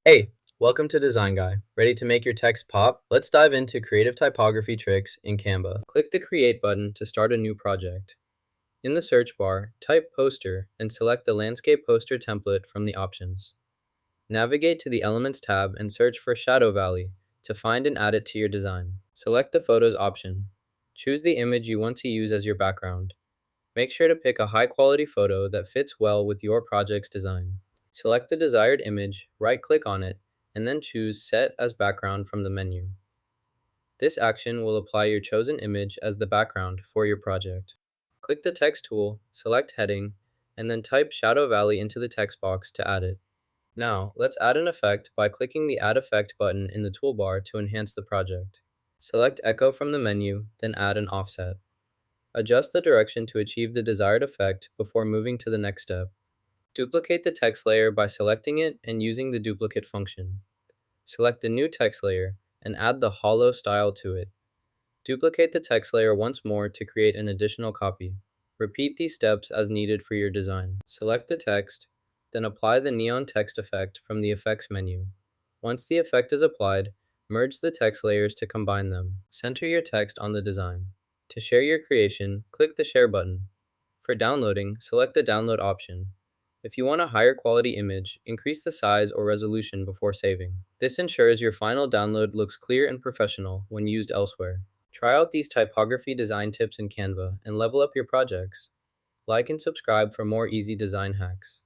Hey, welcome to Design Guy. Ready to make your text pop? Let's dive into creative typography tricks in Canva. Click the Create button to start a new project. In the search bar, type Poster and select the landscape poster template from the options. Navigate to the Elements tab and search for Shadow Valley to find and add it to your design. Select the Photos option. Choose the image you want to use as your background. Make sure to pick a high-quality photo that fits well with your project's design. Select the desired image, right-click on it, and then choose Set as Background from the menu. This action will apply your chosen image as the background for your project. Click the Text tool, select Heading, and then type Shadow Valley into the text box to add it. Now, let's add an effect by clicking the Add Effect button in the toolbar to enhance the project. Select Echo from the menu, then add an offset. Adjust the direction to achieve the desired effect before moving to the next step. Duplicate the text layer by selecting it and using the duplicate function. Select the new text layer and add the hollow style to it. Duplicate the text layer once more to create an additional copy. Repeat these steps as needed for your design. Select the text, then apply the neon text effect from the Effects menu. Once the effect is applied, merge the text layers to combine them. Center your text on the design. To share your creation, click the Share button. For downloading, select the Download option. If you want a higher quality image, increase the size or resolution before saving. This ensures your final download looks clear and professional when used elsewhere. Try out these typography design tips in Canva and level up your projects. Like and subscribe for more easy design hacks.